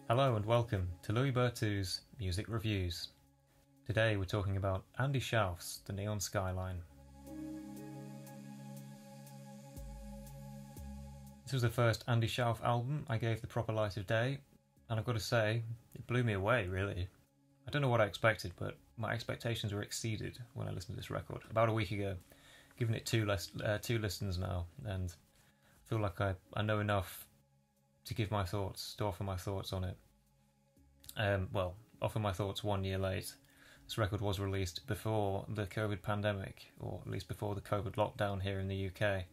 Hello and welcome to Louis Bertou's Music Reviews. Today we're talking about Andy Shauf's The Neon Skyline. This was the first Andy Shauf album I gave the proper light of day, and I've got to say, it blew me away really. I don't know what I expected, but my expectations were exceeded when I listened to this record about a week ago. Given it two listens now, and I feel like I know enough to give my thoughts, to offer my thoughts on it. Offer my thoughts 1 year late. This record was released before the COVID pandemic, or at least before the COVID lockdown here in the UK.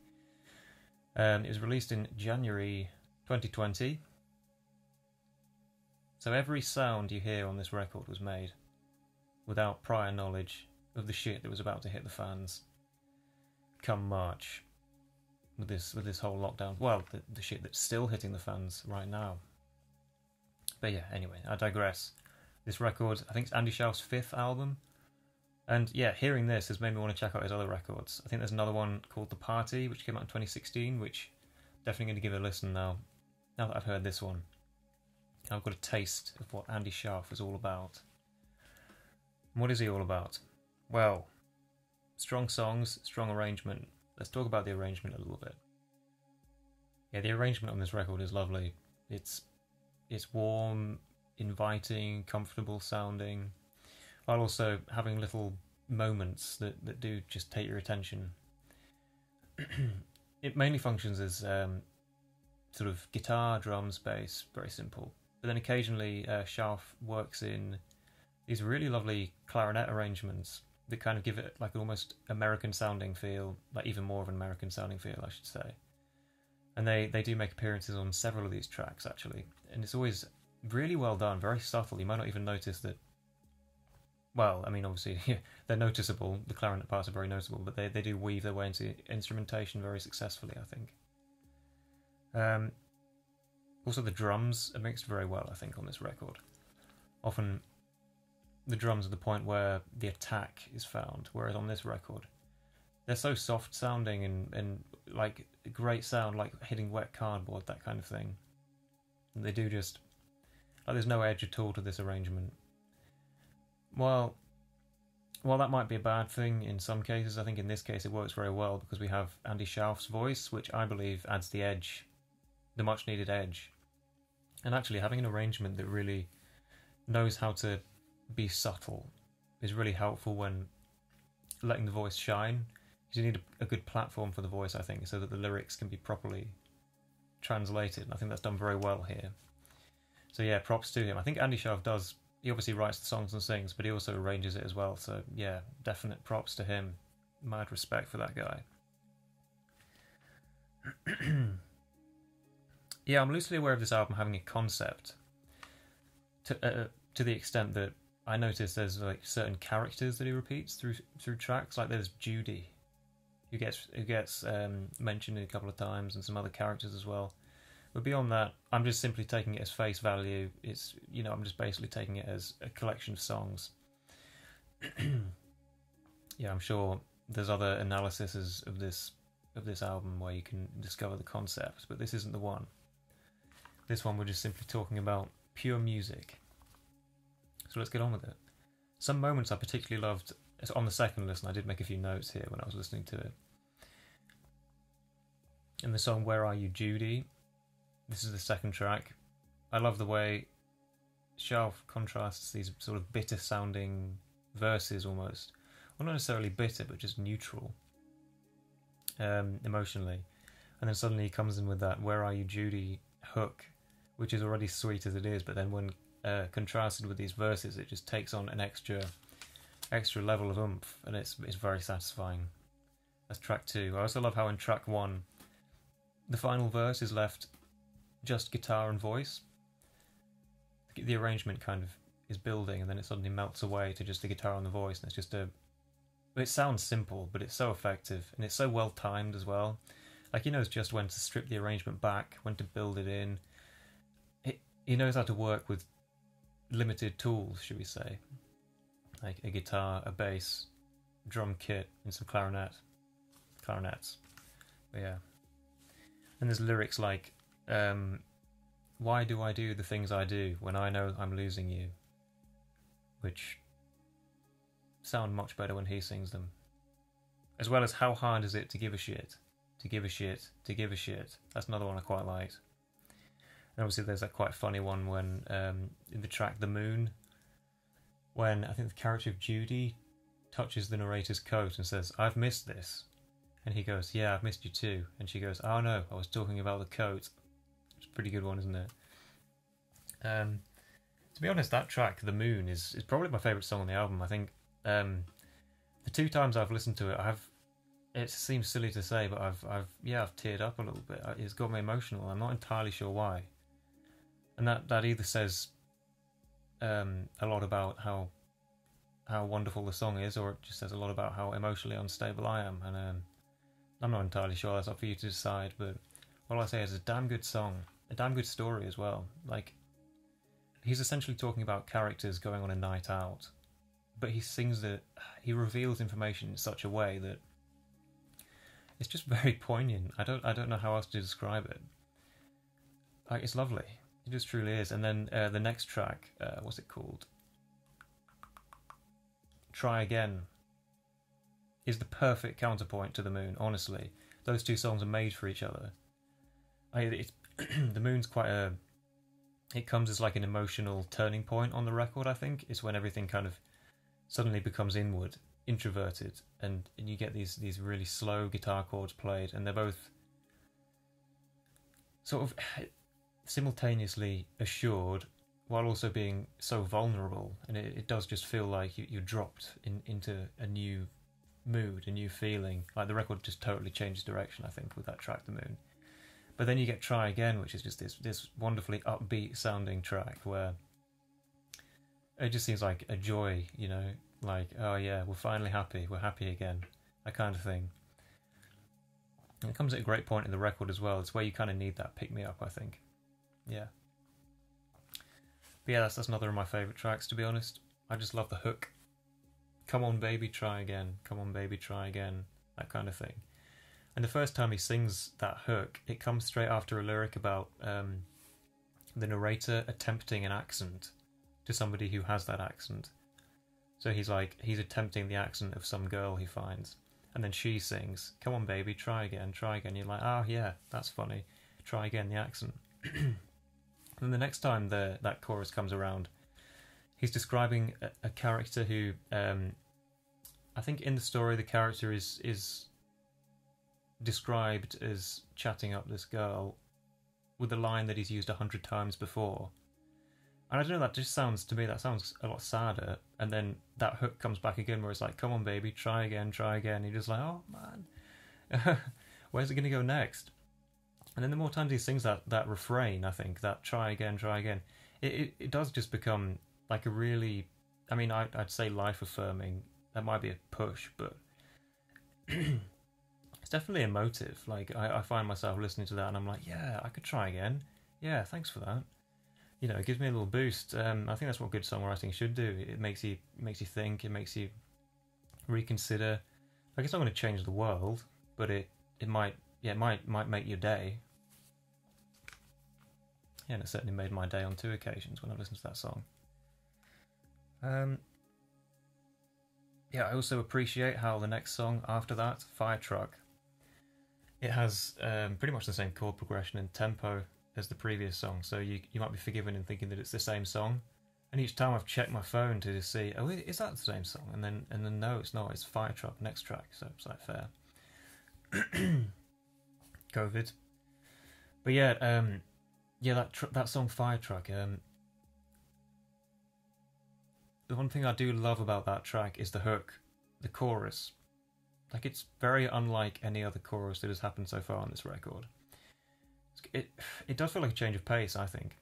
It was released in January 2020. So every sound you hear on this record was made without prior knowledge of the shit that was about to hit the fans come March with this whole lockdown. Well, the shit that's still hitting the fans right now. But yeah, anyway, I digress. This record, I think it's Andy Shauf's 5th album. And yeah, hearing this has made me want to check out his other records. I think there's another one called The Party, which came out in 2016, which I'm definitely going to give a listen now that I've heard this one. I've got a taste of what Andy Shauf is all about. And what is he all about? Well, strong songs, strong arrangement. Let's talk about the arrangement a little bit. Yeah, the arrangement on this record is lovely. It's warm, inviting, comfortable sounding, while also having little moments that do just take your attention. It mainly functions as sort of guitar, drums, bass, very simple. But then occasionally Shauf works in these really lovely clarinet arrangements that kind of give it like an almost American sounding feel, like even more of an American sounding feel, I should say. And they do make appearances on several of these tracks, actually. And it's always really well done, very subtle. You might not even notice that. Well, I mean, obviously, they're noticeable. The clarinet parts are very noticeable, but they do weave their way into instrumentation very successfully, I think. Also, the drums are mixed very well, I think, on this record. Often, the drums are the point where the attack is found, whereas on this record, they're so soft sounding and like great sound, like hitting wet cardboard, that kind of thing. And they do just, like, there's no edge at all to this arrangement. Well, that might be a bad thing in some cases, I think in this case it works very well because we have Andy Shauf's voice, which I believe adds the edge, the much needed edge. And actually having an arrangement that really knows how to be subtle is really helpful when letting the voice shine. Because you need a good platform for the voice, I think, so that the lyrics can be properly translated. And I think that's done very well here. So yeah, props to him. I think Andy Shauf does. He obviously writes the songs and sings, but he also arranges it as well. So yeah, definite props to him. Mad respect for that guy. Yeah, I'm loosely aware of this album having a concept. To the extent that I notice there's like certain characters that he repeats through tracks. Like there's Judy, who gets mentioned a couple of times, and some other characters as well. But beyond that, I'm just simply taking it as face value. It's, I'm just basically taking it as a collection of songs. Yeah, I'm sure there's other analyses of this album where you can discover the concept, but this isn't the one. This one we're just simply talking about pure music. So let's get on with it. Some moments I particularly loved. On the second listen, I did make a few notes here when I was listening to it. In the song Where Are You Judy, this is the second track. I love the way Shauf contrasts these sort of bitter sounding verses almost. Well, not necessarily bitter, but just neutral emotionally. And then suddenly he comes in with that Where Are You Judy hook, which is already sweet as it is, but then when contrasted with these verses, it just takes on an extra level of oomph, and it's very satisfying. That's track 2. I also love how in track 1 the final verse is left just guitar and voice. The arrangement kind of is building, and then it suddenly melts away to just the guitar and the voice, and it's just it sounds simple, but it's so effective, and it's so well timed as well. Like, he knows just when to strip the arrangement back, when to build it in. He knows how to work with limited tools, should we say, like a guitar, a bass, drum kit, and some clarinets. But yeah, and there's lyrics like why do I do the things I do when I know I'm losing you? Which sound much better when he sings them. As well as how hard is it to give a shit? To give a shit, to give a shit. That's another one I quite liked. And obviously there's that quite funny one when, in the track The Moon, when I think the character of Judy touches the narrator's coat and says, "I've missed this." And he goes, "Yeah, I've missed you too." And she goes, "Oh no, I was talking about the coat." It's a pretty good one, isn't it? To be honest, that track, The Moon, is probably my favourite song on the album. I think the 2 times I've listened to it, it seems silly to say, but I've teared up a little bit. It's got me emotional. I'm not entirely sure why. And that either says a lot about how wonderful the song is, or it just says a lot about how emotionally unstable I am. And I'm not entirely sure. That's up for you to decide. But all I say is, a damn good song, a damn good story as well. Like, he's essentially talking about characters going on a night out, but he sings it. He reveals information in such a way that it's just very poignant. I don't know how else to describe it. Like, it's lovely. It just truly is. And then the next track, what's it called? Try Again, is the perfect counterpoint to The Moon, honestly. Those 2 songs are made for each other. The Moon's quite it comes as like an emotional turning point on the record, I think. It's when everything kind of suddenly becomes inward, introverted, and you get these really slow guitar chords played, and they're both sort of simultaneously assured while also being so vulnerable, and it does just feel like you're dropped into a new mood, a new feeling. Like, the record just totally changes direction, I think, with that track, The Moon. But then you get Try Again, which is just this wonderfully upbeat sounding track where it just seems like a joy, you know, like, oh yeah, we're finally happy, we're happy again, that kind of thing. And it comes at a great point in the record as well. It's where you kind of need that pick-me-up, I think. Yeah. But yeah, that's another of my favourite tracks, to be honest. I just love the hook. Come on baby, try again. Come on baby, try again. That kind of thing. And the first time he sings that hook, it comes straight after a lyric about the narrator attempting an accent to somebody who has that accent. So he's attempting the accent of some girl he finds. And then she sings, "Come on baby, try again, try again." You're like, oh yeah, that's funny. Try again, the accent. And the next time that chorus comes around, he's describing a character who, I think in the story, the character is described as chatting up this girl with a line that he's used 100 times before. And I don't know, that sounds a lot sadder. And then that hook comes back again where it's like, "Come on baby, try again, try again." And you're just like, oh man, where's it going to go next? And then the more times he sings that refrain, I think, that try again, it does just become like a really, I mean, I'd say life-affirming. That might be a push, but it's definitely emotive. Like, I find myself listening to that and I'm like, yeah, I could try again. Yeah, thanks for that. You know, it gives me a little boost. I think that's what good songwriting should do. It makes you think, it makes you reconsider. Like, it's not going to change the world, but it might make your day. Yeah, and it certainly made my day on 2 occasions when I listened to that song. Yeah, I also appreciate how the next song after that, Fire Truck, it has pretty much the same chord progression and tempo as the previous song, so you might be forgiven in thinking that it's the same song. And each time I've checked my phone to see, oh, is that the same song? And then no, it's not. It's Fire Truck, next track. So it's like fair. COVID. But yeah, that song Fire Truck. The one thing I do love about that track is the hook, the chorus. Like, it's very unlike any other chorus that has happened so far on this record. It does feel like a change of pace, I think.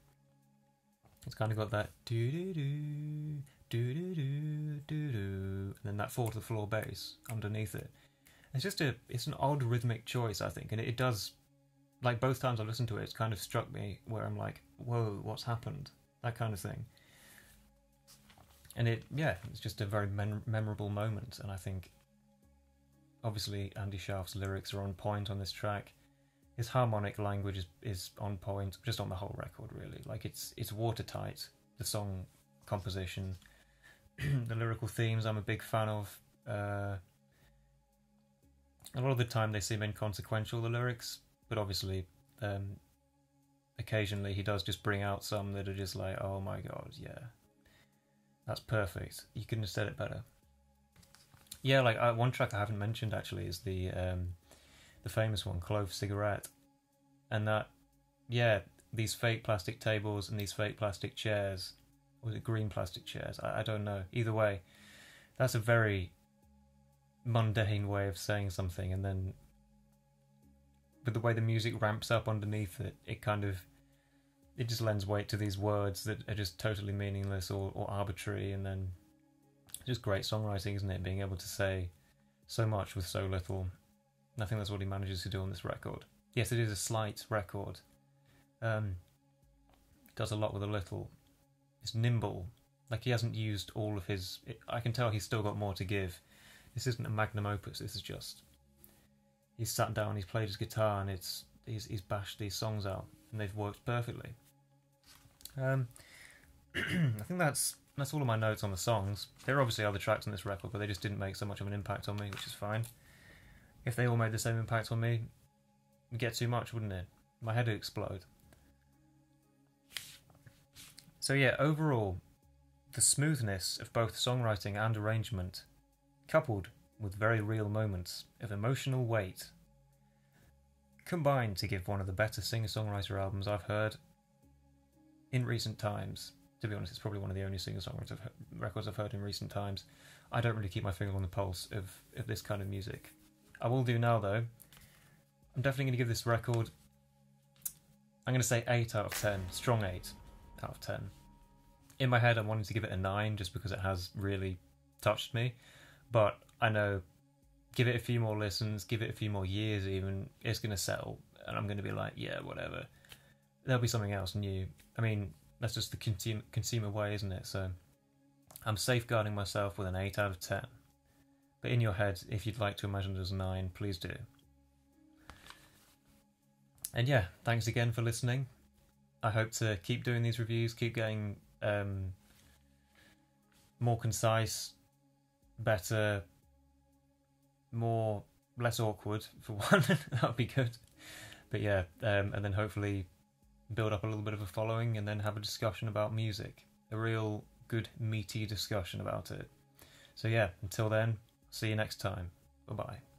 It's kind of got that do do do do do do do do, and then that 4-to-the-floor bass underneath it. It's an odd rhythmic choice, I think, and it does, like, both times I listened to it, it's kind of struck me where I'm like, whoa, what's happened? That kind of thing. And it's just a very memorable moment, and I think obviously Andy Shauf's lyrics are on point on this track. his harmonic language is on point, just on the whole record really. Like it's watertight. The song composition, the lyrical themes, I'm a big fan of. A lot of the time they seem inconsequential, the lyrics, but obviously, occasionally he does just bring out some that are just like, oh my god, yeah, that's perfect. You couldn't have said it better. Yeah, like one track I haven't mentioned actually is the famous one, Clove Cigarette, and that, yeah, these fake plastic tables and these fake plastic chairs, or was it green plastic chairs? I don't know. Either way, that's a very mundane way of saying something, and then with the way the music ramps up underneath it, it just lends weight to these words that are just totally meaningless or arbitrary, and then just great songwriting, isn't it? Being able to say so much with so little. I think that's what he manages to do on this record. Yes, it is a slight record. Does a lot with a little. It's nimble. Like he hasn't used all of his... I can tell he's still got more to give. This isn't a magnum opus, this is just... He's sat down, he's played his guitar, and he's bashed these songs out, and they've worked perfectly. I think that's all of my notes on the songs. There are obviously other tracks on this record, but they just didn't make so much of an impact on me, which is fine. If they all made the same impact on me, it'd get too much, wouldn't it? My head would explode. So yeah, overall, the smoothness of both songwriting and arrangement, coupled with very real moments of emotional weight, combined to give one of the better singer-songwriter albums I've heard in recent times. To be honest, it's probably one of the only singer-songwriter records I've heard in recent times. I don't really keep my finger on the pulse of this kind of music. I will do now, though. I'm definitely going to give this record, I'm going to say 8 out of 10. Strong 8 out of 10. In my head, I'm wanting to give it a 9 just because it has really touched me. But I know, give it a few more listens, give it a few more years even, it's going to settle. And I'm going to be like, yeah, whatever. There'll be something else new. I mean, that's just the consumer way, isn't it? So I'm safeguarding myself with an 8 out of 10. But in your head, if you'd like to imagine it as a 9, please do. And yeah, thanks again for listening. I hope to keep doing these reviews, keep getting more concise, better, less awkward for one. That would be good. But yeah, and then hopefully build up a little bit of a following and then have a discussion about music. A real good meaty discussion about it. So yeah, until then, see you next time. Bye-bye.